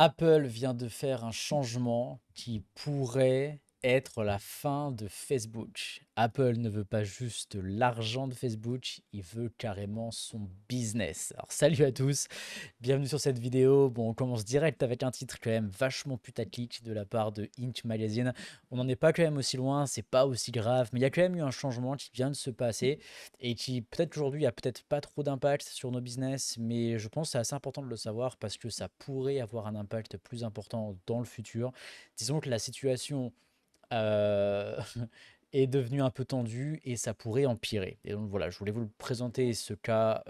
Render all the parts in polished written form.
Apple vient de faire un changement qui pourrait être la fin de Facebook. Apple ne veut pas juste l'argent de Facebook, il veut carrément son business. Alors salut à tous, bienvenue sur cette vidéo. Bon, on commence direct avec un titre quand même vachement putaclic de la part de Inc Magazine. On n'en est pas quand même aussi loin, c'est pas aussi grave, mais il y a quand même eu un changement qui vient de se passer et qui peut-être qu'aujourd'hui a peut-être pas trop d'impact sur nos business, mais je pense que c'est assez important de le savoir parce que ça pourrait avoir un impact plus important dans le futur. Disons que la situation euh, est devenue un peu tendue et ça pourrait empirer. Et donc voilà, je voulais vous présenter ce cas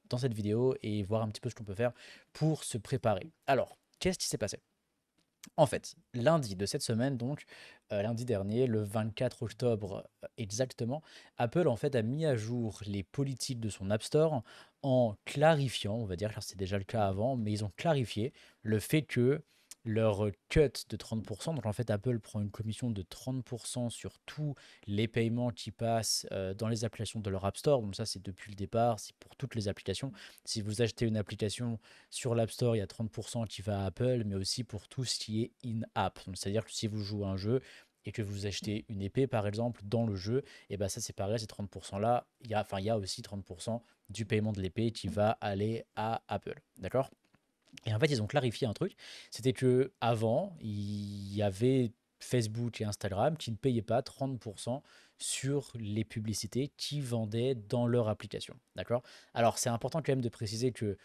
dans cette vidéo et voir un petit peu ce qu'on peut faire pour se préparer. Alors, qu'est-ce qui s'est passé? En fait, lundi de cette semaine, donc lundi dernier, le 24 octobre exactement, Apple en fait a mis à jour les politiques de son App Store en clarifiant, on va dire, car c'est déjà le cas avant, mais ils ont clarifié le fait que leur cut de 30%, donc en fait Apple prend une commission de 30% sur tous les paiements qui passent dans les applications de leur App Store, donc ça c'est depuis le départ, c'est pour toutes les applications. Si vous achetez une application sur l'App Store, il y a 30% qui va à Apple, mais aussi pour tout ce qui est in-app. C'est-à-dire que si vous jouez à un jeu et que vous achetez une épée, par exemple, dans le jeu, et ben ça c'est pareil, ces 30%-là, il y a aussi 30% du paiement de l'épée qui va aller à Apple. D'accord? Et en fait, ils ont clarifié un truc, c'était que avant, il y avait Facebook et Instagram qui ne payaient pas 30% sur les publicités qu'ils vendaient dans leur application. D'accord? Alors, c'est important quand même de préciser que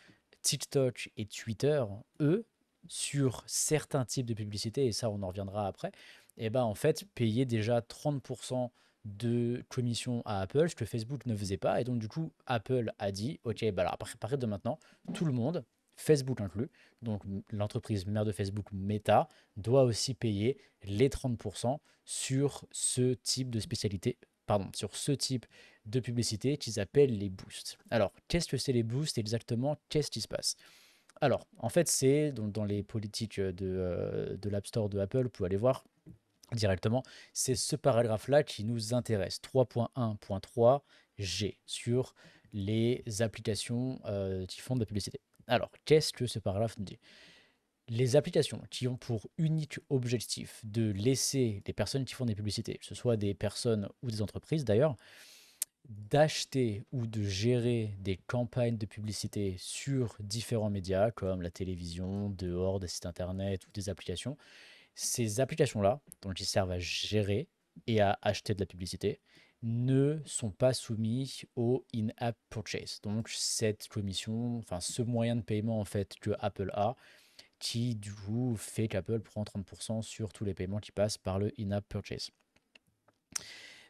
TikTok et Twitter, eux, sur certains types de publicités, et ça on en reviendra après, et ben en fait, payaient déjà 30% de commission à Apple, ce que Facebook ne faisait pas. Et donc, du coup, Apple a dit, OK, bah alors, à partir de maintenant, tout le monde, Facebook inclus, donc l'entreprise mère de Facebook, Meta, doit aussi payer les 30% sur ce type de spécialité, pardon, sur ce type de publicité qu'ils appellent les boosts. Alors, qu'est-ce que c'est les boosts exactement? Qu'est-ce qui se passe? Alors, en fait, c'est dans les politiques de l'App Store de Apple, vous pouvez aller voir directement, c'est ce paragraphe-là qui nous intéresse, 3.1.3G, sur les applications qui font de la publicité. Alors, qu'est-ce que ce paragraphe nous dit? Les applications qui ont pour unique objectif de laisser les personnes qui font des publicités, que ce soit des personnes ou des entreprises d'ailleurs, d'acheter ou de gérer des campagnes de publicité sur différents médias comme la télévision, dehors, des sites internet ou des applications, ces applications-là, donc ils servent à gérer et à acheter de la publicité, ne sont pas soumis au in-app purchase. Donc cette commission, enfin ce moyen de paiement en fait que Apple a, qui du coup fait qu'Apple prend 30% sur tous les paiements qui passent par le in-app purchase.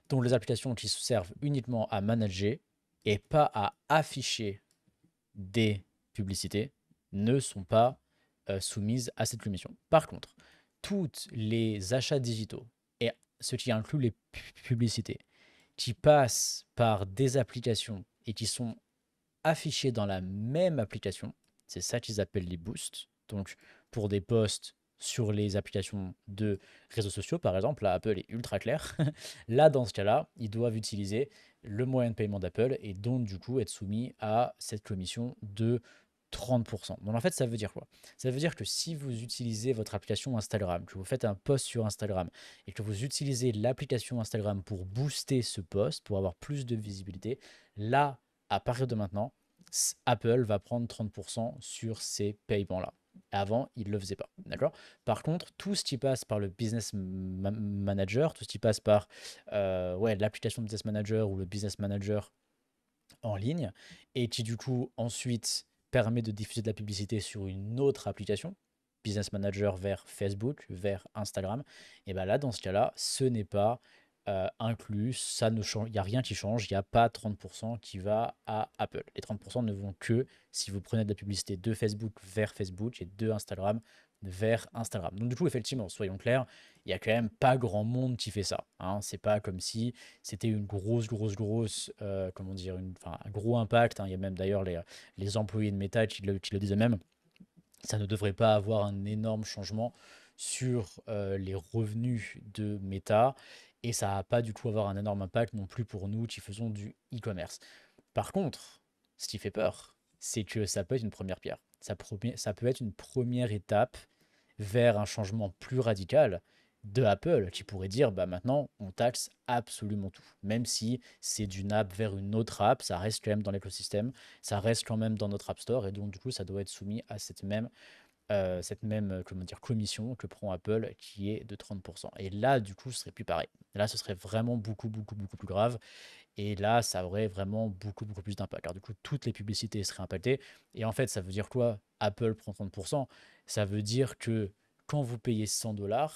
Donc les applications qui servent uniquement à manager et pas à afficher des publicités ne sont pas soumises à cette commission. Par contre, toutes les achats digitaux, et ce qui inclut les publicités, qui passent par des applications et qui sont affichés dans la même application, c'est ça qu'ils appellent les boosts. Donc, pour des posts sur les applications de réseaux sociaux, par exemple, là, Apple est ultra clair. Là, dans ce cas-là, ils doivent utiliser le moyen de paiement d'Apple et donc, du coup, être soumis à cette commission de 30%. Donc, en fait, ça veut dire quoi? Ça veut dire que si vous utilisez votre application Instagram, que vous faites un post sur Instagram et que vous utilisez l'application Instagram pour booster ce post, pour avoir plus de visibilité, là, à partir de maintenant, Apple va prendre 30% sur ces paiements-là. Avant, il ne le faisait pas. D'accord? Par contre, tout ce qui passe par le Business Manager, tout ce qui passe par ouais, l'application Business Manager ou le Business Manager en ligne, et qui du coup ensuite permet de diffuser de la publicité sur une autre application, Business Manager vers Facebook, vers Instagram, et bien là, dans ce cas-là, ce n'est pas inclus, ça ne change, il n'y a rien qui change, il n'y a pas 30% qui va à Apple. Les 30% ne vont que si vous prenez de la publicité de Facebook vers Facebook et de Instagram vers Instagram. Donc du coup, effectivement, soyons clairs, il y a quand même pas grand monde qui fait ça. Hein. C'est pas comme si c'était une grosse, comment dire, un gros impact. Hein. Il y a même d'ailleurs les employés de Meta qui le disent eux-mêmes. Ça ne devrait pas avoir un énorme changement sur les revenus de Meta et ça va pas du coup avoir un énorme impact non plus pour nous qui faisons du e-commerce. Par contre, ce qui fait peur, c'est que ça peut être une première pierre. Ça peut être une première étape vers un changement plus radical de Apple, qui pourrait dire, bah maintenant, on taxe absolument tout. Même si c'est d'une app vers une autre app, ça reste quand même dans l'écosystème, ça reste quand même dans notre App Store, et donc du coup, ça doit être soumis à cette même comment dire, commission que prend Apple, qui est de 30%. Et là, du coup, ce serait plus pareil. Là, ce serait vraiment beaucoup, beaucoup, beaucoup plus grave. Et là, ça aurait vraiment beaucoup, beaucoup plus d'impact. Car du coup, toutes les publicités seraient impactées. Et en fait, ça veut dire quoi? Apple prend 30%. Ça veut dire que quand vous payez 100 $,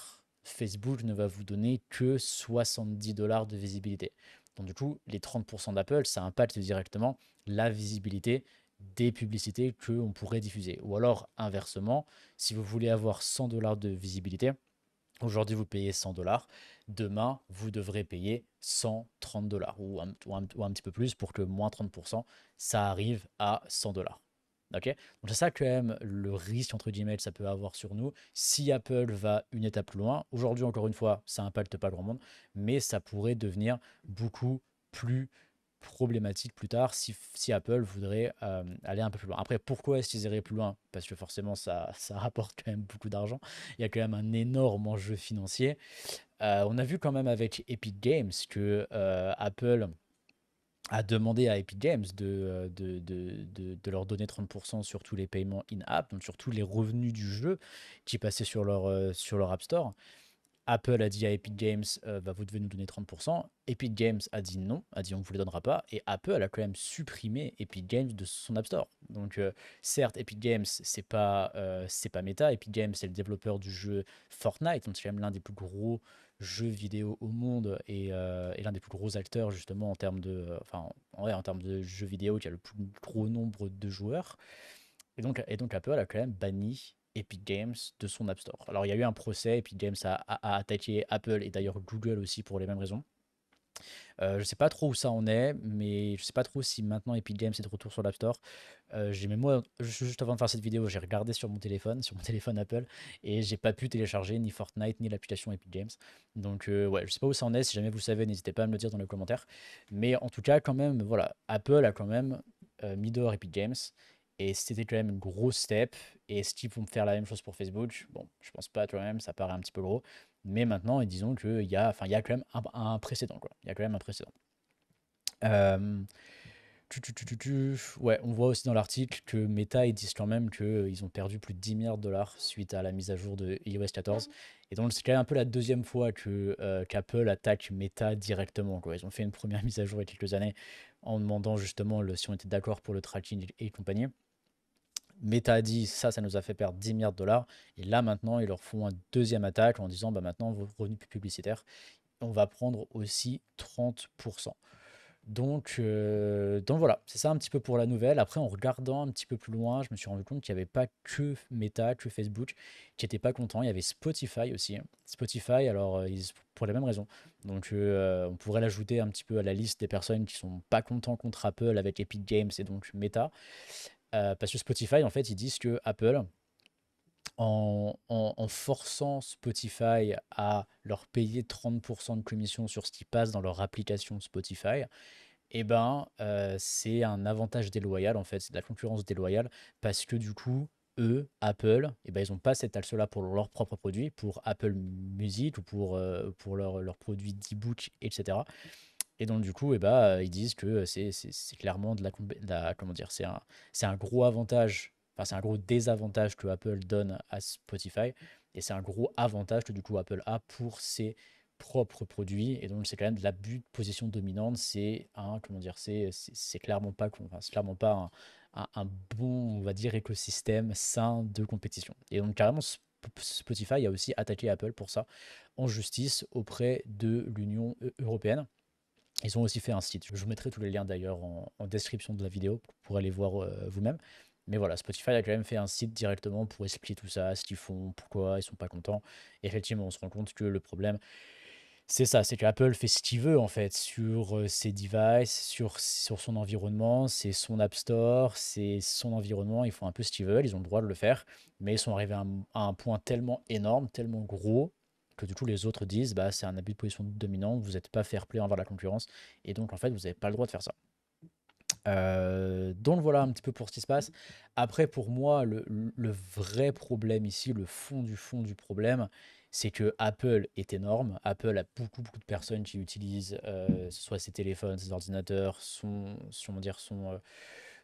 Facebook ne va vous donner que 70 $ de visibilité. Donc du coup, les 30% d'Apple, ça impacte directement la visibilité des publicités qu'on pourrait diffuser. Ou alors, inversement, si vous voulez avoir 100 $ de visibilité, aujourd'hui, vous payez 100 $. Demain, vous devrez payer 130 $ ou un petit peu plus pour que moins 30%, ça arrive à 100 $. Ok. Donc c'est ça quand même le risque entre guillemets que ça peut avoir sur nous. Si Apple va une étape plus loin, aujourd'hui encore une fois, ça impacte pas grand monde, mais ça pourrait devenir beaucoup plus problématique plus tard si Apple voudrait aller un peu plus loin. Après, pourquoi est-ce qu'ils iraient plus loin? Parce que forcément, ça rapporte quand même beaucoup d'argent. Il y a quand même un énorme enjeu financier. On a vu quand même avec Epic Games que Apple a demandé à Epic Games de leur donner 30% sur tous les paiements in-app, donc sur tous les revenus du jeu qui passaient sur leur App Store. Apple a dit à Epic Games, bah, vous devez nous donner 30%. Epic Games a dit non, a dit on ne vous les donnera pas. Et Apple a quand même supprimé Epic Games de son App Store. Donc certes, Epic Games, c'est pas Meta. Epic Games, c'est le développeur du jeu Fortnite. Donc c'est quand même l'un des plus gros jeux vidéo au monde et l'un des plus gros acteurs justement en termes en termes de jeux vidéo qui a le plus gros nombre de joueurs. Et donc Apple a quand même banni Epic Games de son App Store. Alors il y a eu un procès, Epic Games a attaqué Apple et d'ailleurs Google aussi pour les mêmes raisons. Je sais pas trop où ça en est, mais je sais pas trop si maintenant Epic Games est de retour sur l'App Store. Moi, juste avant de faire cette vidéo, j'ai regardé sur mon téléphone Apple, et j'ai pas pu télécharger ni Fortnite ni l'application Epic Games. Donc ouais, je sais pas où ça en est. Si jamais vous savez, n'hésitez pas à me le dire dans les commentaires. Mais en tout cas, quand même, voilà, Apple a quand même mis dehors Epic Games. Et c'était quand même une grosse step. Et est-ce qu'ils vont faire la même chose pour Facebook? Bon, je pense pas quand même, ça paraît un petit peu gros. Mais maintenant, disons qu'il y a, enfin, il y a quand même un précédent, quoi. Il y a quand même un précédent. Euh, Ouais, on voit aussi dans l'article que Meta, ils disent quand même qu'ils ont perdu plus de 10 milliards de dollars suite à la mise à jour de iOS 14. Et donc, c'est quand même un peu la deuxième fois qu'Apple attaque Meta directement, quoi. Ils ont fait une première mise à jour il y a quelques années en demandant justement si on était d'accord pour le tracking et compagnie. Meta a dit ça nous a fait perdre 10 milliards de dollars. Et là, maintenant, ils leur font une deuxième attaque en disant bah, maintenant, vos revenus publicitaires, on va prendre aussi 30%. Donc voilà, c'est ça un petit peu pour la nouvelle. Après, en regardant un petit peu plus loin, je me suis rendu compte qu'il n'y avait pas que Meta, que Facebook qui n'étaient pas contents. Il y avait Spotify aussi. Spotify, alors, pour les mêmes raisons. Donc, on pourrait l'ajouter un petit peu à la liste des personnes qui sont pas contents contre Apple avec Epic Games et donc Meta. Parce que Spotify, en fait, ils disent que Apple, en forçant Spotify à leur payer 30% de commission sur ce qui passe dans leur application Spotify, eh ben, c'est un avantage déloyal, en fait, c'est de la concurrence déloyale, parce que du coup, eux, Apple, eh ben, ils n'ont pas cette alce-là pour leurs propres produits, pour Apple Music ou pour leurs produits d'e-book, etc. Et donc, du coup, eh ben, ils disent que c'est clairement comment dire, c'est un gros avantage, enfin, c'est un gros désavantage que Apple donne à Spotify, et c'est un gros avantage que du coup Apple a pour ses propres produits. Et donc, c'est quand même de l'abus de position dominante. Comment dire, c'est clairement pas, enfin, c'est clairement pas un bon, on va dire, écosystème sain de compétition. Et donc, carrément, Spotify a aussi attaqué Apple pour ça en justice auprès de l'Union européenne. Ils ont aussi fait un site. Je vous mettrai tous les liens d'ailleurs en description de la vidéo pour aller voir vous-même. Mais voilà, Spotify a quand même fait un site directement pour expliquer tout ça, ce qu'ils font, pourquoi ils sont pas contents. Et effectivement, on se rend compte que le problème, c'est ça, c'est qu'Apple fait ce qu'il veut en fait sur ses devices, sur son environnement, c'est son App Store, c'est son environnement, ils font un peu ce qu'ils veulent, ils ont le droit de le faire, mais ils sont arrivés à un point tellement énorme, tellement gros, que du coup les autres disent bah c'est un abus de position dominant, vous n'êtes pas fair play envers la concurrence, et donc en fait vous n'avez pas le droit de faire ça. Donc voilà un petit peu pour ce qui se passe. Après, pour moi, le vrai problème ici, le fond du problème, c'est que Apple est énorme. Apple a beaucoup, beaucoup de personnes qui utilisent soit ses téléphones, ses ordinateurs, comment dire,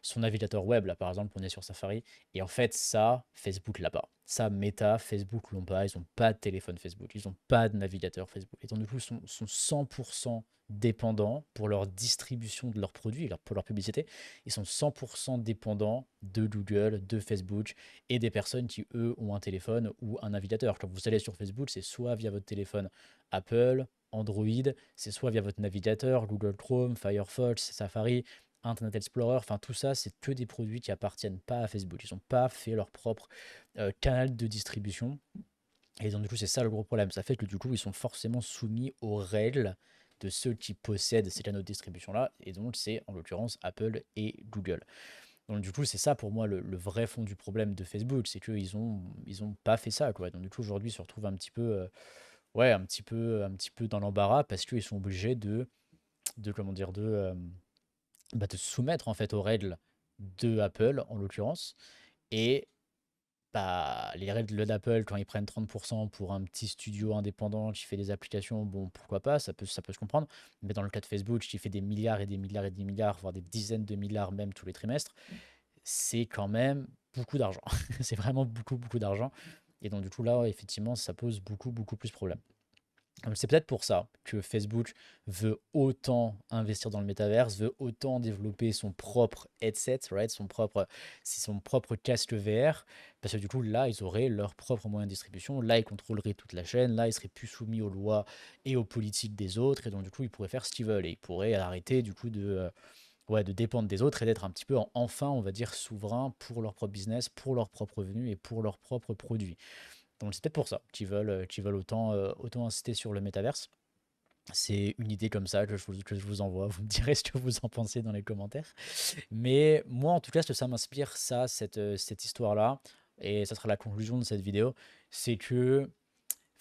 son navigateur web, là par exemple, on est sur Safari, et en fait ça, Facebook l'a pas. Ça, Meta, Facebook l'ont pas, ils n'ont pas de téléphone Facebook, ils n'ont pas de navigateur Facebook. Et donc du coup, sont 100% dépendants pour leur distribution de leurs produits, pour leur publicité, ils sont 100% dépendants de Google, de Facebook et des personnes qui, eux, ont un téléphone ou un navigateur. Quand vous allez sur Facebook, c'est soit via votre téléphone Apple, Android, c'est soit via votre navigateur, Google Chrome, Firefox, Safari, Internet Explorer, enfin tout ça, c'est que des produits qui appartiennent pas à Facebook. Ils n'ont pas fait leur propre canal de distribution. Et donc du coup, c'est ça le gros problème. Ça fait que du coup, ils sont forcément soumis aux règles de ceux qui possèdent ces canaux de distribution-là. Et donc, c'est en l'occurrence Apple et Google. Donc du coup, c'est ça pour moi le vrai fond du problème de Facebook, c'est qu'ils ont pas fait ça, quoi. Donc du coup, aujourd'hui, ils se retrouvent un petit peu, ouais, un petit peu dans l'embarras parce qu'ils sont obligés comment dire, de se soumettre en fait aux règles de Apple en l'occurrence. Et bah, les règles d'Apple, quand ils prennent 30% pour un petit studio indépendant qui fait des applications, bon, pourquoi pas, ça peut se comprendre. Mais dans le cas de Facebook, qui fait des milliards et des milliards et des milliards, voire des dizaines de milliards même tous les trimestres, c'est quand même beaucoup d'argent. C'est vraiment beaucoup, beaucoup d'argent. Et donc, du coup, là, effectivement, ça pose beaucoup, beaucoup plus de problèmes. Donc, c'est peut-être pour ça que Facebook veut autant investir dans le métaverse, veut autant développer son propre headset, right? C'est son propre casque VR, parce que du coup, là, ils auraient leur propre moyen de distribution, là, ils contrôleraient toute la chaîne, là, ils seraient plus soumis aux lois et aux politiques des autres, et donc, du coup, ils pourraient faire ce qu'ils veulent, et ils pourraient arrêter, du coup, ouais, de dépendre des autres et d'être un petit peu, enfin, on va dire, souverain pour leur propre business, pour leurs propres revenus et pour leurs propres produits. Donc c'est peut-être pour ça qu'ils veulent autant insister sur le métaverse. C'est une idée comme ça que je vous envoie. Vous me direz ce que vous en pensez dans les commentaires. Mais moi, en tout cas, ce que ça m'inspire, ça, cette histoire-là, et ça sera la conclusion de cette vidéo, c'est que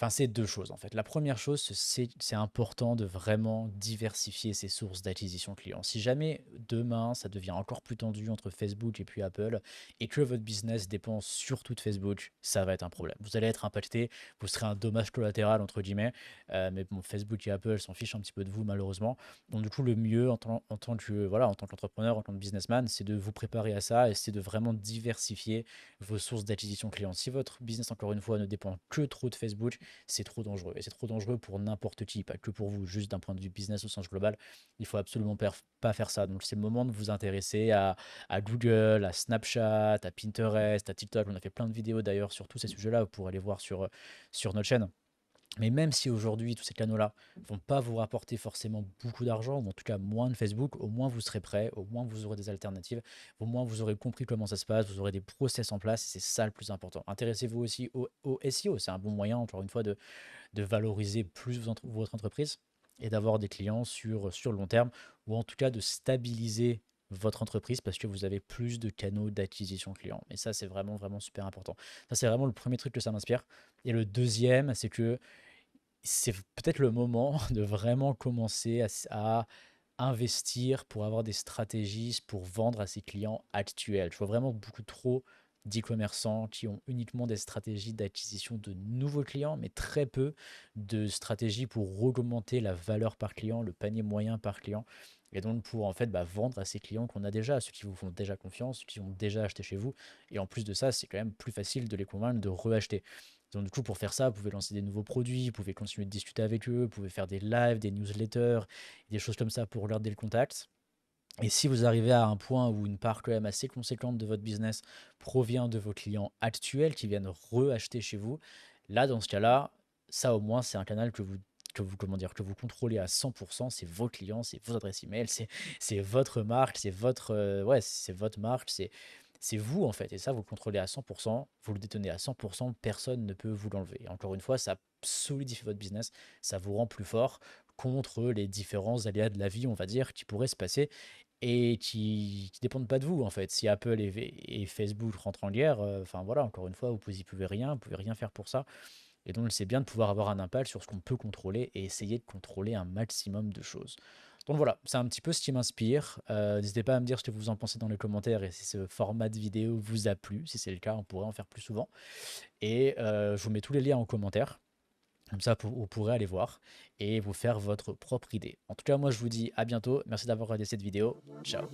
enfin, c'est deux choses en fait. La première chose, c'est important de vraiment diversifier ses sources d'acquisition client. Si jamais demain ça devient encore plus tendu entre Facebook et puis Apple et que votre business dépend surtout de Facebook, ça va être un problème. Vous allez être impacté, vous serez un dommage collatéral entre guillemets, mais bon, Facebook et Apple s'en fichent un petit peu de vous malheureusement. Donc du coup, le mieux en tant que voilà, en tant qu'entrepreneur, en tant que businessman, c'est de vous préparer à ça et c'est de vraiment diversifier vos sources d'acquisition client. Si votre business encore une fois ne dépend que trop de Facebook, c'est trop dangereux. Et c'est trop dangereux pour n'importe qui, pas que pour vous, juste d'un point de vue business au sens global. Il faut absolument pas faire ça. Donc c'est le moment de vous intéresser à Google, à Snapchat, à Pinterest, à TikTok. On a fait plein de vidéos d'ailleurs sur tous ces sujets-là, vous pourrez les voir sur notre chaîne. Mais même si aujourd'hui tous ces canaux-là vont pas vous rapporter forcément beaucoup d'argent, ou en tout cas moins de Facebook, au moins vous serez prêt, au moins vous aurez des alternatives, au moins vous aurez compris comment ça se passe, vous aurez des process en place, et c'est ça le plus important. Intéressez-vous aussi au SEO, c'est un bon moyen, encore une fois, de valoriser plus votre entreprise et d'avoir des clients sur le long terme, ou en tout cas de stabiliser votre entreprise parce que vous avez plus de canaux d'acquisition client. Et ça, c'est vraiment, vraiment super important. Ça, c'est vraiment le premier truc que ça m'inspire. Et le deuxième, c'est que c'est peut-être le moment de vraiment commencer à investir pour avoir des stratégies pour vendre à ses clients actuels. Je vois vraiment beaucoup trop d'e-commerçants qui ont uniquement des stratégies d'acquisition de nouveaux clients, mais très peu de stratégies pour augmenter la valeur par client, le panier moyen par client, et donc pour en fait vendre à ces clients qu'on a déjà, ceux qui vous font déjà confiance, ceux qui ont déjà acheté chez vous, et en plus de ça, c'est quand même plus facile de les convaincre de reacheter. Donc, du coup, pour faire ça, vous pouvez lancer des nouveaux produits, vous pouvez continuer de discuter avec eux, vous pouvez faire des lives, des newsletters, des choses comme ça pour garder le contact. Et si vous arrivez à un point où une part quand même assez conséquente de votre business provient de vos clients actuels qui viennent reacheter chez vous, là, dans ce cas-là, ça au moins, c'est un canal comment dire, que vous contrôlez à 100%, c'est vos clients, c'est vos adresses email, c'est votre marque, ouais, c'est votre marque, c'est vous en fait. Et ça, vous le contrôlez à 100%, vous le détenez à 100%, personne ne peut vous l'enlever. Et encore une fois, ça solidifie votre business, ça vous rend plus fort contre les différents aléas de la vie, on va dire, qui pourraient se passer et qui dépendent pas de vous en fait. Si Apple et Facebook rentrent en guerre, enfin voilà, encore une fois, vous y pouvez rien faire pour ça. Et donc c'est bien de pouvoir avoir un impact sur ce qu'on peut contrôler et essayer de contrôler un maximum de choses. Donc voilà, c'est un petit peu ce qui m'inspire. N'hésitez pas à me dire ce que vous en pensez dans les commentaires et si ce format de vidéo vous a plu. Si c'est le cas, on pourrait en faire plus souvent. Et je vous mets tous les liens en commentaire. Comme ça, vous pourrez aller voir et vous faire votre propre idée. En tout cas, moi, je vous dis à bientôt. Merci d'avoir regardé cette vidéo. Ciao.